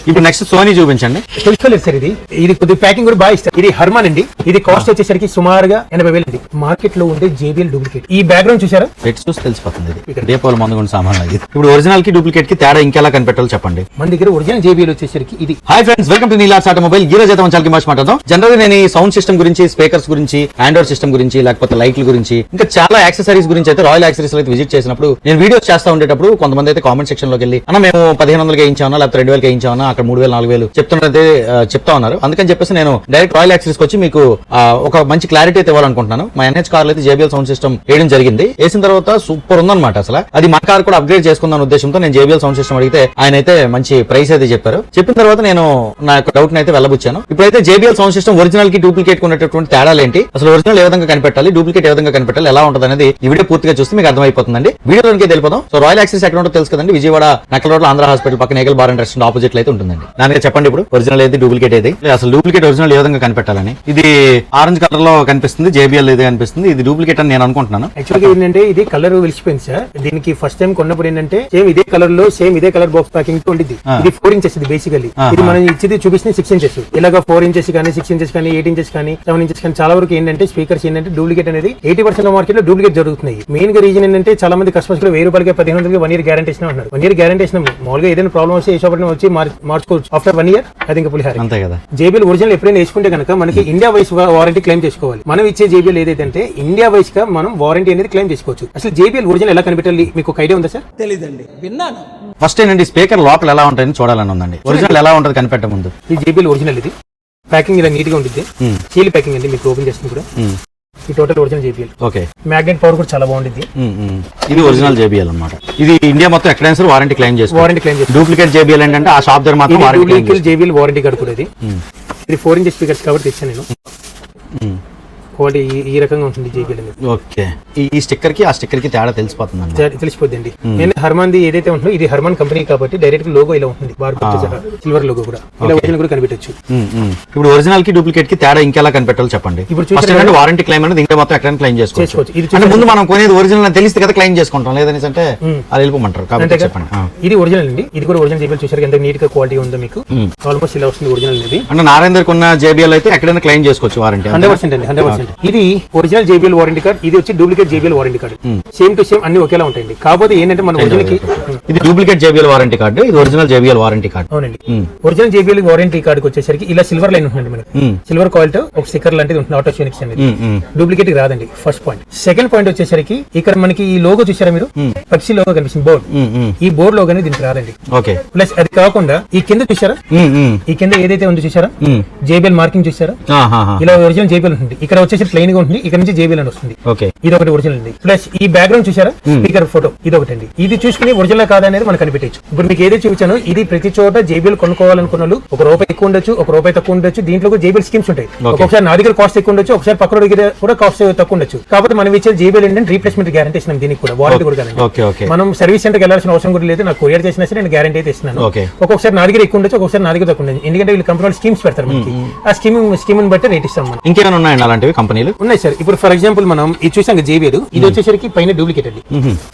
ఇప్పుడు next Sony చూపించండి. తెలుసుకోలేదు సార్, ఇది కొద్దిగా ప్యాకింగ్ కూడా బాగా ఇస్తారు. ఇది హర్మన్ అండి. ఇది కాస్ట్ వచ్చేసరికి సుమారుగా 80,000 అండి. మార్కెట్ లో ఉండే JBL డూప్లికేట్. ఈ బ్యాక్గ్రౌండ్ చూసారా? పెట్టి చూసి తెలిసిపోతుంది. ఇది దీపావళి మందు కూడా సామాన్. ఇప్పుడు ఒరిజినల్ కి డూప్లికేట్ కి తేడా ఇంకెలా కనిపెట్టాలో చెప్పండి. మన దగ్గర ఒరిజినల్ JBL వచ్చేసరికి ఇది. Hi friends, welcome to Neelarts automobile. ఈ రోజు అయితే మనం చాలా మాట్లాడదాం. జనరల్ గా నేను ఈ సౌండ్ సిస్టమ్ గురించి, స్పీకర్స్ గురించి, ఆండ్రాయిడ్ సిస్టమ్ గురించి, లేకపోతే లైట్ల గురించి, ఇంకా చాలా యాక్సెసరీస్ గురించి అయితే రాయల్ యాక్సెసరీస్ అయితే విజిట్ చేసినప్పుడు నేను వీడియోస్ చేస్తా ఉండేటప్పుడు కొంతమంది అయితే కామెంట్ సెక్షన్ లోకి వెళ్ళి అన్న మేము 1500 వేయించామన్నా లేకపోతే 2000 వేయించామన్నా అక్కడ 3000 4000 చెప్తున్నది చెప్తా ఉన్నారు. అందుకని చెప్పేసి నేను డైరెక్ట్ రాయల్ యాక్సెసరీస్ వచ్చి మీకు ఒక మంచి క్లారిటీ అయితే ఇవ్వాలనుకుంటున్నాను. మా NH కార్లో అయితే JBL సౌండ్ సిస్టమ్ వేయడం జరిగింది. వేసిన తర్వాత సూపర్ ఉందన్నమాట. అసలు అది మా కార్ కూడా అప్గ్రేడ్ చేసుకుందాం ఉద్దేశంతో నేను JBL సౌండ్ సిస్టమ్ అడిగితే ఆయన అయితే మంచి ప్రైస్ అయితే చెప్పారు. చెప్పిన తర్వాత నేను నా యొక్క డౌట్ అయితే వెళ్ళబుచ్చాను. ఇప్పుడైతే JBL సౌండ్ సిస్టమ్ ఒరిజినల్ కి డూప్లికేట్ ఉన్నటువంటి తేడాలు ఏంటి, అసలు ఒరిజినల్ ఏ విధంగా కనిపెట్టాలి, డూప్లికేట్ ఏ విధంగా కనిపెట్టాలి, ఎలా ఉంటుంది అనేది ఈ వీడియో పూర్తిగా చూస్తే మీకు అర్థమైపోతుందండి. వీడియోలోకి వెళ్ళిపోదాం. సో రాయల్ యాక్సెసరీస్ ఎక్కడ ఉంటుందో తెలుసు కదండి. విజయవాడ నక్కల రోడ్ ఆంధ్ర హాస్పిటల్ పక్కన ఏకల్ బార్ అండ్ రెస్టారెంట్ ఆపోజిట్ అయితే ఉంటుందండి. దానికి చెప్పండి ఇప్పుడు ఒరిజినల్ ఏది, డూప్లికేట్ ఏది, అసలు డూప్లికేట్ ఒరిజినల్ ఏ విధంగా కనిపెట్టాలని. ఇది ఆరెంజ్ కలర్ లో కనిపిస్తుంది, JBL ఇది కనిపిస్తుంది. ఇది డూప్లికేట్ అని నేను అనుకుంటున్నాను. యాక్చువల్గా ఏంటంటే ఇది కలర్ వెలిసిపోయింది సార్. దీనికి ఫస్ట్ టైం కొన్నప్పుడు ఏంటంటే సేమ్ ఇదే కలర్ లో సేమ్ ఇదే కలర్ బాక్స్ ప్యాకింగ్ తో ఉండేది. ఇది 4 ఇంచెస్ ఇది బేసికల్లీ. ఇది మనం ఇచ్చేది చూపిస్తుంది 6 ఇంచెస్. ఇలాగా 4 ఇంచెస్ కానీ 6 ఇంచెస్ కానీ 8 ఇంచెస్ కానీ 7 ఇంచెస్ కానీ చాలా వరకు ఏంటంటే స్పీకర్స్ ఏంటంటే డూప్లికేట్ అనేది 80% మార్కెట్ లో డూప్లికేట్ జరుగుతున్నాయి. మెయిన్ గా రీజన్ ఏంటంటే చాలా మంది కస్టమర్స్ కూడా 1000 రూపాయలకి 1500 1 ఇయర్ గ్యారంటీ ఇస్తున్నా ఉన్నారు. 1 ఇయర్ గ్యారంటీ ఇస్తున్నాం. మామూలుగా ఏదైనా ప్రాబ్లం వస్తే ఏ షాప్ వచ్చి మార్చుకోవచ్చు ఆఫ్టర్ 1 ఇయర్. అది ఇంకా పులిహార అంతే కదా. JBL ఒరిజినల్ ఎప్పుడైనా వేసుకుంటే కనుక మనకి ఇండియా వైస్ వారంటీ క్లెయిమ్ చేసుకోవాలి. మనం ఇచ్చే JBL ఏదైతే ఇండియా వైస్ గా మనం వారంటీ అనేది క్లెయిమ్ చేసుకోవచ్చు. అసలు JBL ఒరిజినల్ ఎలా కనిపెట్టాలి మీకు ఒక ఐడియా ఉందా సార్? తెలీదండి, విన్నాను. ఫస్ట్ ఏంటంటే స్పీకర్ లోపల ఎలా ఉంటాయని చూడాలని ఉందండి. ఒరిజినల్ ఎలా ఉంటుంది కనిపెట్టే ముందు. ఈ JBL ఒరిజినల్ ఇది ప్యాకింగ్ ఇలా నీట్ గా ఉంటుంది. సీల్ ప్యాకింగ్ అండి. మీకు ఓపెన్ చేస్తుంది కూడా ఈ total original JBL. Okay. Magnet power కూడా చాలా బాగుంటుంది. ఇది ఒరిజినల్ JBL అన్నమాట. ఇది ఇండియా మొత్తం ఎక్కడైనా సరే వారంటీ క్లెయిమ్ చేసుకోవచ్చు. డూప్లికేట్ JBL ఏంటంటే ఆ షాప్ దగ్గర మాత్రం డూప్లికేట్ JBL వారంటీ కార్డు కూడా ఇది 4 ఇంచెస్ స్పీకర్స్ కాబట్టి తెచ్చాను నేను. క్వాలిటీ ఈ రకంగా ఉంటుంది JBL అనేది. ఓకే. ఈ స్టిక్కర్ కి ఆ స్టిక్కర్ కి తేడా తెలిసిపోతుంది. తెలిసిపోద్ది. నేను హర్మన్ ది ఏదైతే ఉంటుందో ఇది హర్మన్ కంపెనీ కాబట్టి డైరెక్ట్ లోగో ఇలా ఉంటుంది. సిల్వర్ లోగో కూడా ఇలా ఒరిజినల్ కూడా కనిపెట్టచ్చు. ఇప్పుడు ఒరిజినల్ కి డూప్లికేట్ కి తేడా ఇంకెలా కనిపెట్టాలో చెప్పండి. ఇప్పుడు చూస్తే వారంటీ క్లెయిమ్ అనేది ఇంకా మొత్తం ఎక్కడ క్లెయిమ్ చేసుకోవచ్చు. ఇది ముందు మనం కొనేది ఒరిజినల్ అని తెలిస్తే కదా క్లెయిమ్ చేసుకుంటాం. లేదని అంటే అది వెళ్ళిపోమంటారు కాబట్టి చెప్పండి. ఇది ఒరిజినల్ అండి. ఇది కూడా ఒరిజినల్ JBL చూసారు ఎంత నీట్ గా క్వాలిటీ ఉందో మీకు. ఆల్మోస్ట్ ఇలా వస్తుంది ఒరిజినల్ అనేది. అంటే నారాయణ కొన్న JBL అయితే ఎక్కడైనా క్లెయిమ్ చేసుకోవచ్చు వారంటీ. 100% అండి, 100%. ఇది ఒరిజినల్ JBL వారంటీ కార్డ్, ఇది వచ్చి duplicate JBL warranty card. Same to same అన్ని ఒకేలా ఉంటాయండి. కాకపోతే ఏంటంటే మన ఒరిజినల్ ఇది డూప్లికేట్ JBL వారంటీ కార్డు, ఇది ఒరిజినల్ JBL వారంటీ కార్డు. అవునండి. ఒరిజినల్ JBL వారంటీ కార్డు వచ్చేసరికి ఇలా సిల్వర్ లైన్ ఉంటుంది మనకి. సిల్వర్ కాయిల్ తో ఒక స్టిక్కర్ లాంటిది ఉంటుంది. ఆటో ఫినిక్స్ అనేది డూప్లికేట్ రాదండి. First point. సెకండ్ పాయింట్ వచ్చేసరికి ఇక్కడ మనకి ఈ లోగో చూసారా మీరు, పెప్సీ లోగో కనిపిస్తుంది బోర్డ్. ఈ బోర్డ్ లోగో అనేది దీనికి రాదండి. ఓకే. ప్లస్ అది కాకుండా ఈ కింద చూసారా, ఈ కింద ఏదైతే ఉందో చూసారా JBL మార్కింగ్ చూసారా, ఇలా ఒరిజినల్ JBL ఉంటుంది. ఇక్కడ వచ్చేసి ప్లెయిన్ గా ఉంటుంది. ఇక్కడ నుంచి JBL అని వస్తుంది. ఇది ఒకటి ఒరిజినల్ అండి. ప్లస్ ఈ బ్యాక్గ్రౌండ్ చూసారా, స్పీకర్ ఫోటో, ఇది ఒకటి అండి. ఇది చూసుకుని ఒరిజినల్ కాదా అనేది మనం కనిపెట్టచ్చు. ఇప్పుడు మీకు ఏదైతే చూపించాను ఇది ప్రతి చోట JBL కొనుక్కోవాలనుకున్న వాళ్ళు ₹1 ఎక్కువ ఉండొచ్చు, ₹1 తక్కువ ఉండొచ్చు. దీంట్లో కూడా JBL స్కీమ్స్ ఉంటాయి. ఒకసారి నా దగ్గర కాస్ట్ ఎక్కువ ఉండొచ్చు, ఒకసారి పక్కన దగ్గర కూడా కాస్ట్ తక్కువ ఉండొచ్చు. కాబట్టి మనం ఇచ్చే JBL ఏంటంటే రీప్లేస్మెంట్ గ్యారంటీ ఇస్తున్నాం. దీనికి కూడా వారంటీ కూడా కాదు. మనం సర్వీస్ సెంటర్కి వెళ్ళాల్సిన అవసరం కూడా లేదు. నాకు కొరియర్ చేసినా సరే నేను గ్యారంటీ అయితే ఇస్తున్నాను. ఒక్కొక్కసారి నా దగ్గర ఎక్కువ ఉండొచ్చు, ఒక్కొక్కసారి నా దగ్గర తక్కువ ఉండదు. ఎందుకంటే వీళ్ళు కంపెనీ స్కీమ్స్ పెడతారు మనకి. ఆ స్కీమ్ బట్టి రేట్ ఇస్తాం మనం. ఇంకేమైనా ఉన్నాయండి అలాంటివి కంపెనీలు? ఉన్నాయి సార్. ఇప్పుడు ఫర్ ఎగ్జాంపుల్ మనం ఇది చూసాం JBL. ఇది వచ్చేసరికి పైన డూప్లికేట్ అండి.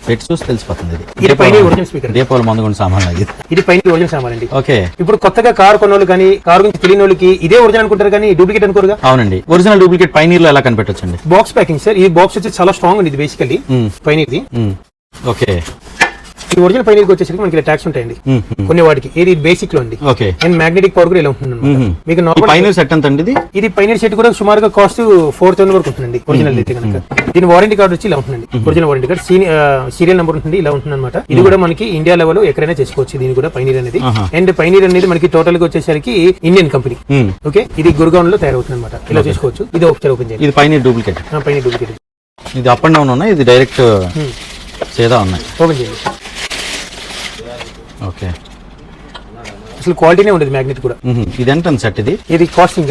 పెట్టి చూసి తెలిసిపోతుంది. ఇది పైన ఒరిజినల్ స్పీకర్. దీపావళి మందు కూడా సామాన్. ఇది పైన ఒరిజినల్ సామాన్ అండి. ఓకే. ఇప్పుడు కొత్తగా కార్ కొన్నోళ్ళు కానీ కార్ గురించి తెలియని వాళ్ళకి ఇదే ఒరిజినల్ అనుకుంటారు కానీ డూప్లికేట్ అనుకోరుగా. అవునండి. ఒరిజినల్ డూప్లికేట్ పైనీర్ లో ఎలా కనిపెట్టొచ్చండి? Box packing sir. ఈ బాక్స్ వచ్చి చాలా స్ట్రాంగ్ ఉంది. ఇది బేసికల్లీ పైనీర్ది. ఓకే. ఈ ఒరిజినల్ పైనీర్కి వచ్చేసరికి మనకి ట్యాక్స్ ఉంటాయండి కొన్ని వాటికి. ఇది బేసిక్ లో అండి. ఓకే. అండ్ మ్యాగ్నెటిక్ పవర్ కూడా ఇలా ఉంటుంది. మీకు నార్మల్ పైనీర్ సెట్ ఎంత అండి? ఇది పైనీర్ సెట్ కూడా సుమారుగా కాస్ట్ 4000 వరకు ఉంటుందండి ఒరిజినల్ అయితే కనుక. దీని వారంటీ కార్డు వచ్చి ఇలా ఉంటుందండి. Original warranty card serial number ఉంటుంది ఇలా ఉంటుంది అనమాట. ఇది కూడా మనకి ఇండియా లెవెల్ ఎక్కడైనా చేసుకోవచ్చు. దీని కూడా పైనీర్ అనేది. అండ్ పైనీర్ అనేది మనకి టోటల్ గా వచ్చేసరికి ఇండియన్ కంపెనీ. ఓకే. ఇది గుర్గాన్ లో తయారవుతుంది అనమాట. ఇలా చేసుకోవచ్చు. ఇది ఒకసారి ఓపెన్ చేయండి. ఇది పైనీర్ డూప్లికేట్. Pioneer duplicate. ఇది అప్ అండ్ డౌన్ ఉన్నాయి, ఇది డైరెక్ట్ సేదా ఉన్నాయి. ఓపెన్ చేయండి. ఓకే. అసలు క్వాలిటీనే ఉండదు మ్యాగ్నెట్ కూడా. ఇది ఎంత సెట్? ఇది కాస్టింగ్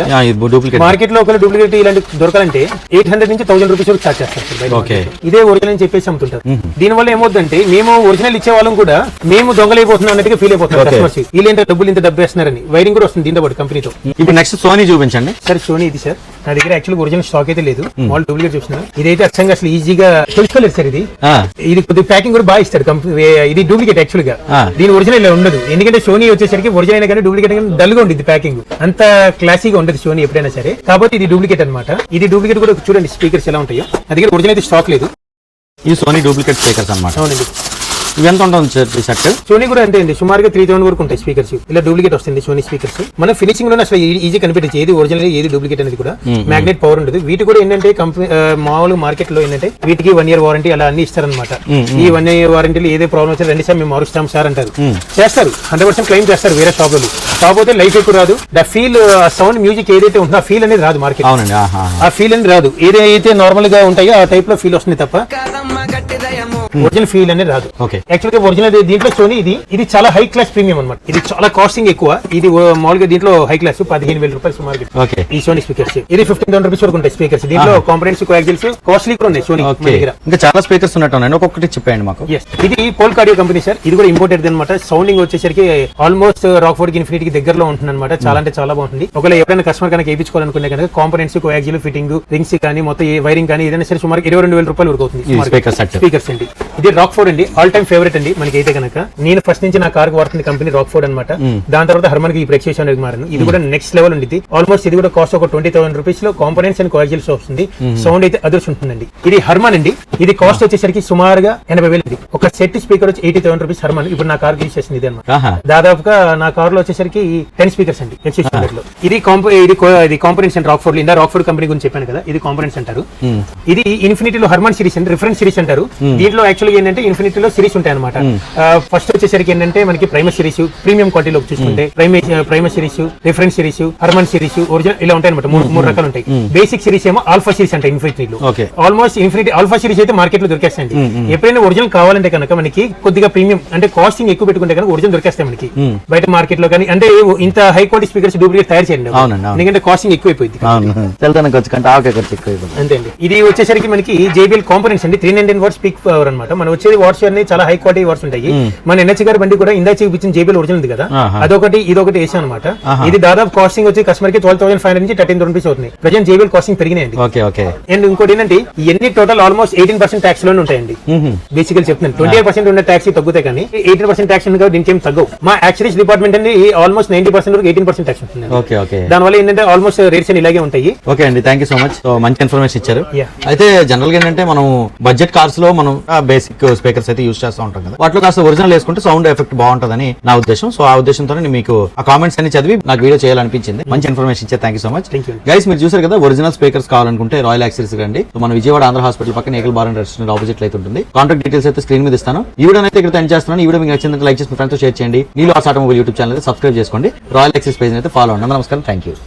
డూప్లికేట్. మార్కెట్ లో ఒకవేళ డూప్లికేట్ ఇలాంటి దొరకాలంటే 800 నుంచి 1000 రూపీస్ వరకు చార్జ్ చేస్తారు. ఓకే. ఇదే ఒరిజినల్ అని చెప్పేసి అమ్ముతుంటారు. దీని వల్ల ఏమవుతుందంటే మేము ఒరిజినల్ ఇచ్చే వాళ్ళం కూడా మేము దొంగలైపోతున్నాం అన్నట్టుగా ఫీల్ అయిపోతున్నారు కస్టమర్స్. వీళ్ళేంటే డబ్బులు ఇంత డబ్బు వేస్తున్నారని. వైరింగ్ కూడా వస్తుంది దీంతో పాటు కంపెనీతో. ఇప్పుడు నెక్స్ట్ సోనీ చూపించండి. సార్ సోనీ ఇది సార్ నా దగ్గర యాక్చువల్ ఒరిజినల్ స్టాక్ అయితే లేదు, మాల్ డూప్లికేట్ చూసిన. ఇదైతే అచ్చంగా అసలు ఈజీగా తెలుసుకోలేదు సార్. ఇది కొద్దిగా ప్యాకింగ్ కూడా బాగా ఇస్తాడు ఇది డూప్లికేట్ యాక్చువల్ గా. దీని ఒరిజినల్ ఇలా ఉండదు, ఎందుకంటే సోనీ వచ్చేసరికి ఒరిజినల్ అయినా కానీ డూప్లికేట్ డల్ గా ఉంటుంది ప్యాకింగ్, అంత క్లాసీగా ఉండదు సోనీ ఎప్పుడైనా సరే. కాబట్టి ఇది డూప్లికేట్ అనమాట. ఇది డూప్లికేట్ కూడా చూడండి స్పీకర్స్ ఎలా ఉంటాయో. నా దగ్గర ఒరిజినల్ అయితే స్టాక్ లేదు. ఈ సోనీ డూప్లికేట్ స్పీకర్స్ అన్నమాట. అవునండి. ఇవి ఎంత ఉంటుంది సార్ ఈ సెట్? సోనీ కూడా అంతే అండి, సుమారుగా 3000 వరకు ఉంటాయి స్పీకర్స్. ఇలా డూప్లికేట్ వస్తుంది సోనీ స్పీకర్స్. మన ఫినిషింగ్ లో అసలు ఈజీ కనిపెట్టచ్చు ఏది ఒరిజినల్ ఏది డూప్లికేట్ అనేది కూడా. మ్యాగ్నెట్ పవర్ ఉండదు. వీటి కూడా ఏంటంటే కంపెనీ మామూలు మార్కెట్ లో ఏంటంటే వీటికి 1 year వారంటీ అలా అన్ని ఇస్తారనమాట. ఈ 1 year వారంటీలో ఏదే ప్రాబ్లం వచ్చి 2 సార్ మేము మారుస్తాం సార్ అంటారు. చేస్తారు, 100% క్లెయిమ్ చేస్తారు వేరే షాప్ లో. కాకపోతే లైఫ్ ఎక్కువ రాదు. ద ఫీల్ సౌండ్ మ్యూజిక్ ఏదైతే ఉంటుందో ఆ ఫీల్ అనేది రాదు మార్కెట్. అవునండి. ఆ ఫీల్ అనేది రాదు. ఏదైతే నార్మల్ గా ఉంటాయో ఆ టైప్ లో ఫీల్ వస్తుంది తప్ప ఒరిజినల్ ఫీల్ అనేది రాదు. యాక్చువల్ గా ఒరిజినల్ దీంట్లో సోనీ ఇది చాలా హై క్లాస్ ప్రీమియం అనమాట. ఇది చాలా కాస్టింగ్ ఎక్కువ. ఇది మామూలుగా దీంట్లో హై క్లాస్ 15,000 రూపాయలు సుమారు ఈ సోనీ స్పీకర్స్. ఇది 15,000 రూపీస్ వరకు ఉంటాయి స్పీకర్స్. దీంట్లో కాంపనెంట్స్ కోయాక్సిల్స్ కాస్ట్లీ కూడా ఉన్నాయి సోనీ దగ్గర. ఇంకా చాలా స్పీకర్స్ ఉన్నట్టున్నాయి, ఒక్కొక్కటి చెప్పండి మాకు. ఇది పోల్ కార్డియో కంపెనీ సార్. ఇది కూడా ఇంపోర్టెడ్ అనమాట. సౌండింగ్ వచ్చేసరికి ఆల్మోస్ట్ రాక్ఫోర్డ్ ఇన్ఫినిటీ దగ్గరలో ఉంటుంది అనమాట. చాలా అంటే చాలా బాగుంటుంది. ఒకవేళ ఎవరైనా కస్టమర్ కనుక వేయించుకోవాలనుకునే కనుక కాంపనెంట్స్ కోయాక్సిల్ ఫిట్టింగ్ రింగ్స్ కానీ మొత్తం వైరింగ్ కానీ ఏదైనా సరే సుమారు 22,000 రూపాయలు వరకు అవుతుంది స్పీకర్స్ అండి. ఇది రాక్ఫోర్డ్ అండి, ఆల్ టైమ్ ఫేవరెట్ అండి మనకి అయితే కనుక. నేను ఫస్ట్ నుంచి నా కార్ వాడుతుంది కంపెనీ రాక్ఫోర్డ్ అనమాట. దాని తర్వాత హర్మన్ కి ఇప్పుడు ఎక్స్చేంజ్ అనేది మారాను. ఇది కూడా నెక్స్ట్ లెవెల్ ఉంది. ఆల్మోస్ట్ ఇది కూడా కాస్ట్ ఒక 20,000 రూపీస్ లో కాంపోనెంట్స్ అండ్ కోయాక్సిల్స్ వస్తుంది. సౌండ్ అయితే అదర్స్ ఉంటుందండి. ఇది హర్మన్ అండి. ఇది కాస్ట్ వచ్చేసరికి సుమారుగా 80,000. ఒక సెట్ స్పీకర్ వచ్చి 80,000 రూపీస్ హర్మన్. ఇప్పుడు నా కార్ యూస్ చేసింది ఇది అనమాట. దాదాపుగా నా కార్ లో వచ్చేసరికి 10 స్పీకర్స్ అండి ఎక్స్చేంజ్ లో. ఇది కాంపోనెంట్స్ అండ్ రాక్ఫోర్డ్ ఇందా రాక్ఫోర్డ్ కంపెనీ గురించి చెప్పాను కదా, ఇది కాంపోనెంట్స్ అంటారు. ఇది ఇన్ఫినిటీలో హర్మన్ సిరీస్ అండి, రిఫరెన్స్ సిరీస్ అంటారు. దీంట్లో యాక్చువల్గా ఏంటంటే ఇన్ఫినిటీలో సిరీస్ ఉంటాయి అనమాట. ఫస్ట్ వచ్చేసరికి ఏంటంటే మనకి ప్రైమర్ సిరీస్, ప్రీమియం క్వాలిటీలో చూసుకుంటే primer series, reference series, Harman series, original ఇలా ఉంటాయి అనమాట. మూడు రకాలు ఉంటాయి. బేసిక్ సిరీస్ ఏమో ఆల్ఫా సిరీస్ అంటే ఇన్ఫినిటీలో. ఆల్మోస్ట్ ఇన్ఫినిటీ ఆల్ఫా సిరీస్ అయితే మార్కెట్ లో దొరికేస్తాయండి. ఎప్పుడైనా ఒరిజినల్ కావాలంటే కనుక మనకి కొద్దిగా ప్రీమియం అంటే కాస్టింగ్ ఎక్కువ పెట్టుకుంటే కనుక ఒరిజినల్ దొరికేస్తాయి మనకి బయట మార్కెట్ లో. కానీ అంటే ఇంత హై క్వాలిటీ స్పీకర్స్ డూప్లికేట్ తయారు చేయండి, ఎందుకంటే కాస్టింగ్ ఎక్కువైపోయింది. అంతే అండి. ఇది వచ్చేసరికి మనకి JBL కాంపోనెంట్స్ అండి. 319 వాట్స్ పీక్ పవర్ అనమాట. మనం వచ్చేది వాట్స్ అన్ని చాలా హై క్వాలిటీ వాట్స్ ఉంటాయి. మన NH గారి బండి కూడా ఇందా చూపించిన JBL ఒరిజినల్ ఉంది కదా, అదొకటి ఇదొకటి వేసాం అనమాట. ఇది దాదాపు కాస్టింగ్ వచ్చి కస్టమర్ కి 12,500 నుంచి 13,000 రూపీస్ అవుతుంది. ప్రజెంట్ JBL కాస్టింగ్ పెరిగినాయండి. అండ్ ఇంకోటి ఏంటంటే ఇవన్నీ టోటల్ ఆల్మోస్ట్ 18% ట్యాక్స్ లోనే ఉంటాయండి. బేసికల్ చెప్తున్నాను 28% ఉన్న ట్యాక్స్ తగ్గుతాయి కానీ 18% ట్యాక్స్ ఉంది కాబట్టి దీనికి ఏం తగ్గవు. మా యాక్సరీస్ డిపార్ట్మెంట్ అండి ఆల్మోస్ట్ 90% వరకు 18% ట్యాక్స్ ఉంటుంది. దానివల్ల ఏంటంటే ఆల్మోస్ట్ రేట్స్ అని ఇలాగే ఉంటాయి. ఓకే అండి, థ్యాంక్ యూ సో మచ్. మంచి ఇన్ఫర్మేషన్ ఇచ్చారు. అయితే జనరల్ గా ఏంటంటే మనం బడ్జెట్ కార్స్ లో మనం బేసిక్ స్పీకర్స్ అయితే యూస్ చేస్తూ ఉంటాం కదా, వాటిలో కాస్త ఒరిజినల్ వేసుకుంటే సౌండ్ ఎఫెక్ట్ బాగుంటుందని నా ఉద్దేశం. సో ఆ ఉద్దేశంతో మీకు ఆ కామెంట్స్ అన్ని చదివి నాకు వీడియో చేయాలనిపించింది. మంచి ఇన్ఫర్మేషన్ ఇచ్చే thank you so much. Guys, మీరు చూసారు కదా, ఒరిజినల్ స్పీకర్స్ కావాలనుకుంటే రాయల్ యాక్సరీస్ రండి. మన విజయవాడ ఆంధ్ర హాస్పిటల్ పక్కన ఏకల్ బార్ అండ్ రెస్టారెంట్ ఆపోజిట్ అయితే ఉంటుంది. కాంటాక్ట్ డీటెయిల్స్ అయితే స్క్రీన్ మీద ఇస్తాను. ఈ వీడియో అయితే ఇక్కడ ఎండ్ చేస్తున్నాను. ఈ వీడియో మీకు నచ్చిందంటే లైక్ చేసి మీ ఫ్రెండ్స్ తో షేర్ చేయండి. నీలో ఆటోమొబైల్ యూట్యూబ్ ఛానల్ అయితే సబ్స్క్రైబ్ చేసుకోండి. రాయల్ యాక్సరీస్ పేజ్ అయితే ఫాలో అవ్వండి. నమస్కారం, థ్యాంక్ యూ.